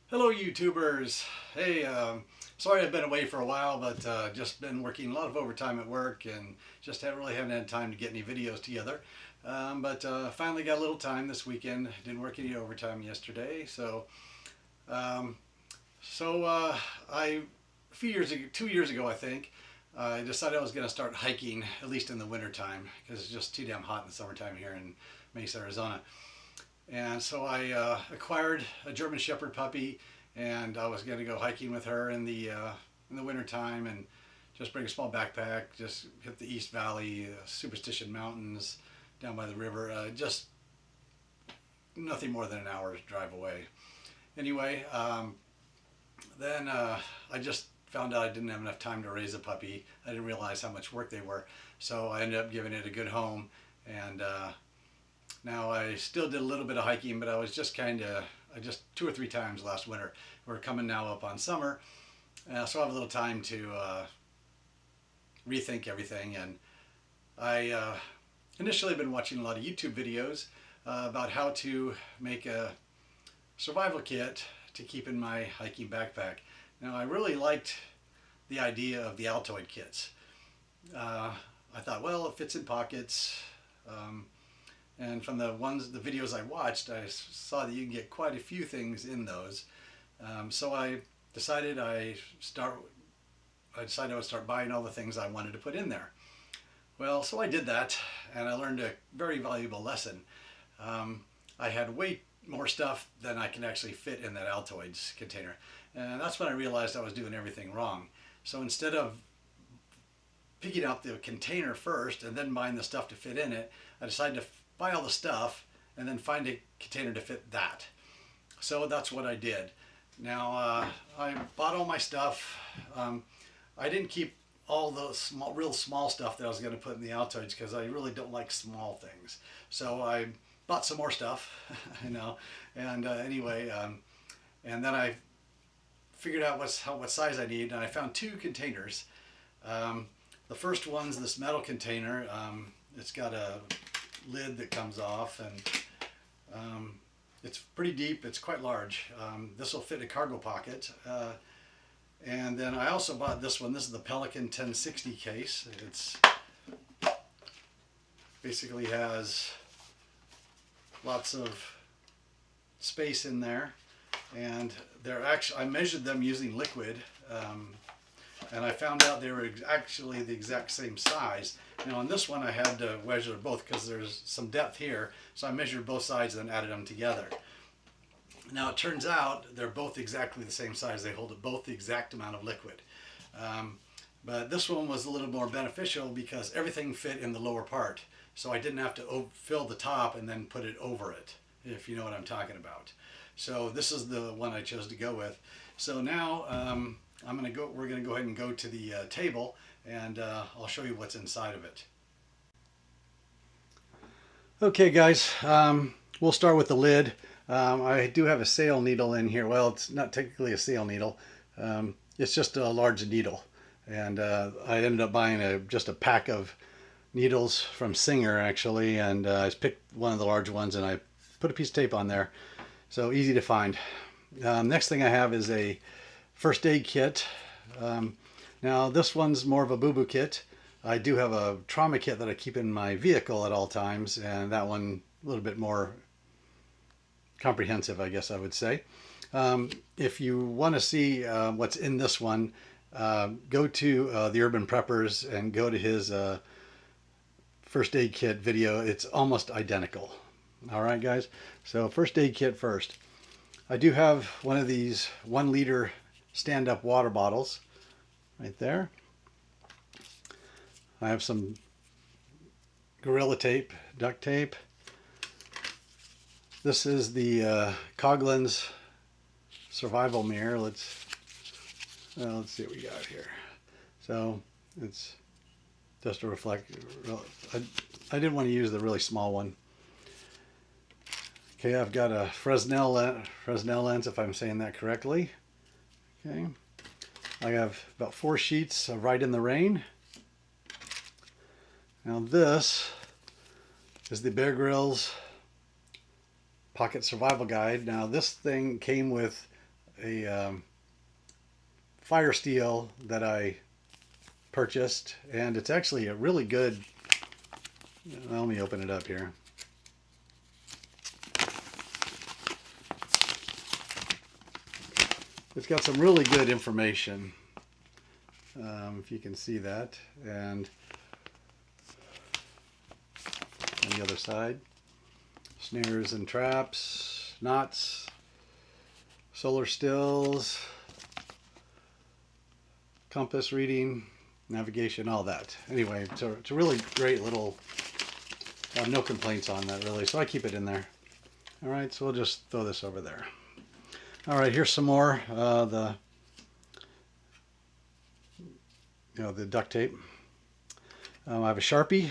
Hello YouTubers. Hey, sorry I've been away for a while, but just been working a lot of overtime at work and just haven't had time to get any videos together. But finally got a little time this weekend. Didn't work any overtime yesterday, um, so I a few years ago, 2 years ago I think, I decided I was going to start hiking at least in the wintertime because it's just too damn hot in the summertime here in Mesa, Arizona. And so I acquired a German Shepherd puppy, and I was going to go hiking with her in the wintertime and just bring a small backpack, just hit the East Valley, Superstition Mountains, down by the river, just nothing more than an hour's drive away. Anyway, then I just found out I didn't have enough time to raise a puppy. I didn't realize how much work they were, so I ended up giving it a good home. And now I still did a little bit of hiking, but I just 2 or 3 times last winter. We're coming now up on summer, so I have a little time to rethink everything. And I initially been watching a lot of YouTube videos about how to make a survival kit to keep in my hiking backpack. Now I really liked the idea of the Altoid kits. Uh, I thought, well, it fits in pockets. Um, And from the videos I watched, I saw that you can get quite a few things in those. So decided I start. I decided I would start buying all the things I wanted to put in there. Well, so I did that, and I learned a very valuable lesson. I had way more stuff than I can actually fit in that Altoids container, and that's when I realized I was doing everything wrong. So instead of picking out the container first and then buying the stuff to fit in it, I decided to buy all the stuff and then find a container to fit that. So that's what I did. Now I bought all my stuff. I didn't keep all the real small stuff that I was going to put in the Altoids because I really don't like small things. So I bought some more stuff, you know. And anyway, and then I figured out what size I need, and I found two containers. Um, the first one's this metal container. It's got a lid that comes off, and it's pretty deep. It's quite large. This will fit a cargo pocket. And then I also bought this one. This is the Pelican 1060 case. It's basically has lots of space in there, and they're actually I measured them using liquid. And I found out they were actually the exact same size. Now on this one I had to measure both because there's some depth here, so I measured both sides and added them together. Now it turns out they're both exactly the same size. They hold both the exact amount of liquid. Um, but this one was a little more beneficial because everything fit in the lower part. So I didn't have to fill the top and then put it over it, if you know what I'm talking about. So this is the one I chose to go with. So now we're gonna go ahead and go to the table, and I'll show you what's inside of it. Okay guys, we'll start with the lid. I do have a sail needle in here. Well, it's not technically a sail needle. It's just a large needle. And I ended up buying just a pack of needles from Singer actually, and I picked one of the large ones and I put a piece of tape on there. So easy to find. Next thing I have is a first aid kit. Now this one's more of a boo-boo kit. I do have a trauma kit that I keep in my vehicle at all times, and that one a little bit more comprehensive, I guess I would say. If you want to see what's in this one, go to the Urban Preppers and go to his first aid kit video. It's almost identical. All right, guys. So first aid kit first. I do have one of these 1 liter stand-up water bottles right there. I have some Gorilla Tape, duct tape. This is the Coghlan's survival mirror. Let's see what we got here. So it's just a reflect. I didn't want to use the really small one. Okay, I've got a Fresnel lens, if I'm saying that correctly. Okay, I have about 4 sheets of Ride in the Rain. Now this is the Bear Grylls Pocket Survival Guide. Now this thing came with fire steel that I purchased, and it's actually a really good. Let me open it up here. It's got some really good information, if you can see that, and on the other side, snares and traps, knots, solar stills, compass reading, navigation, all that. Anyway, it's a really great little, I have no complaints on that really, so I keep it in there. All right, so we'll just throw this over there. All right, here's some more, the duct tape. I have a Sharpie.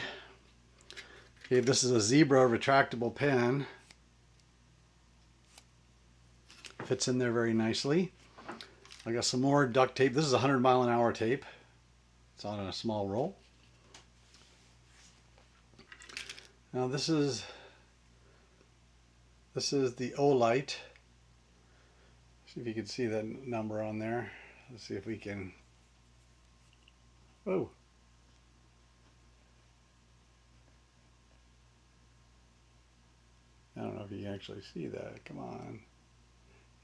Okay, this is a Zebra retractable pen. Fits in there very nicely. I got some more duct tape. This is 100-mile-an-hour tape. It's on a small roll. Now this is the Olight. See if you can see that number on there. Let's see if we can. Oh. I don't know if you can actually see that. Come on.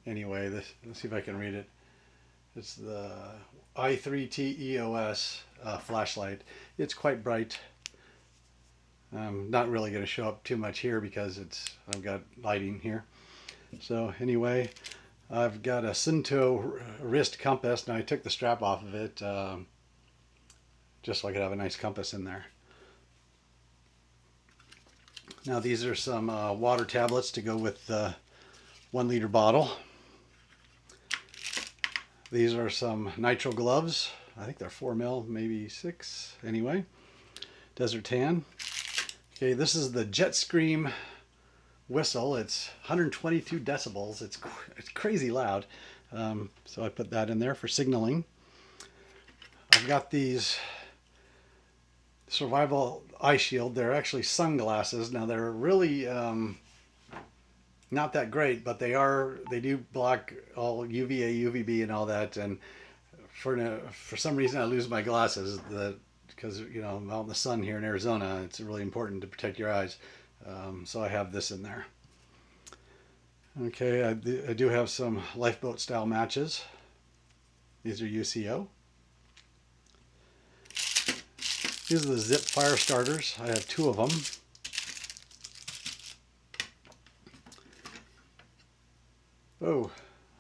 Anyway, let's see if I can read it. It's the i3T EOS flashlight. It's quite bright. I'm not really going to show up too much here because I've got lighting here. So anyway, I've got a Suunto wrist compass. Now I took the strap off of it just so I could have a nice compass in there. Now these are some water tablets to go with the 1-liter bottle. These are some nitrile gloves. I think they're 4 mil, maybe 6. Anyway, Desert Tan. Okay, this is the Jetstream whistle. It's 122 decibels. It's crazy loud. So I put that in there for signaling. I've got these Survival Eye Shield. They're actually sunglasses. Now they're really not that great, but they do block all UVA, UVB, and all that. And for some reason, I lose my glasses. Because I'm out in the sun here in Arizona, it's really important to protect your eyes. So I have this in there. Okay, I do have some lifeboat style matches. These are UCO. These are the Zip fire starters. I have 2 of them. Oh,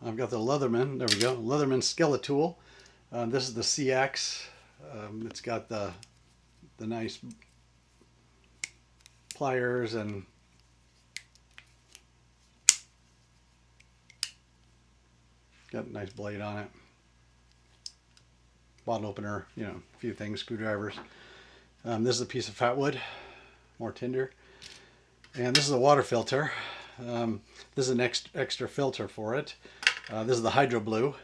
I've got the Leatherman. There we go. Leatherman Skeletool. This is the CX. It's got the nice pliers and got a nice blade on it. Bottle opener, a few things, screwdrivers. This is a piece of fat wood, more tinder. And this is a water filter. This is an extra filter for it. This is the Hydro Blue.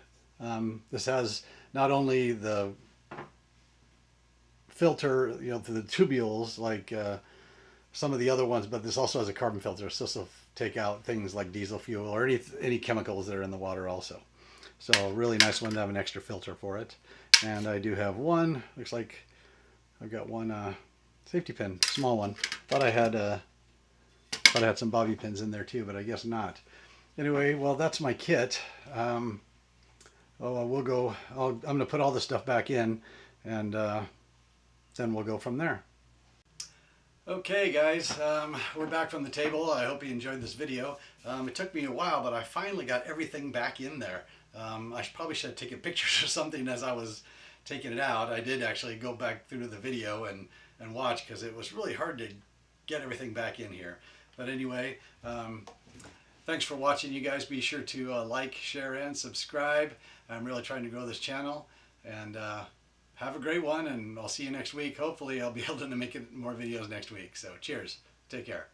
This has not only the filter, for the tubules like some of the other ones, but this also has a carbon filter, so this will take out things like diesel fuel or any chemicals that are in the water also. So a really nice one to have an extra filter for it. And I do have one, looks like I've got one safety pin, small one. Thought I had some bobby pins in there too, but I guess not. Anyway, well, that's my kit. I'm going to put all this stuff back in, and then we'll go from there. Okay guys, we're back from the table. I hope you enjoyed this video. It took me a while, but I finally got everything back in there. I probably should have taken pictures or something as I was taking it out. I did actually go back through the video and watch, because it was really hard to get everything back in here. But anyway, thanks for watching, you guys. Be sure to like, share, and subscribe. I'm really trying to grow this channel. And have a great one, and I'll see you next week. Hopefully I'll be able to make more videos next week. So cheers. Take care.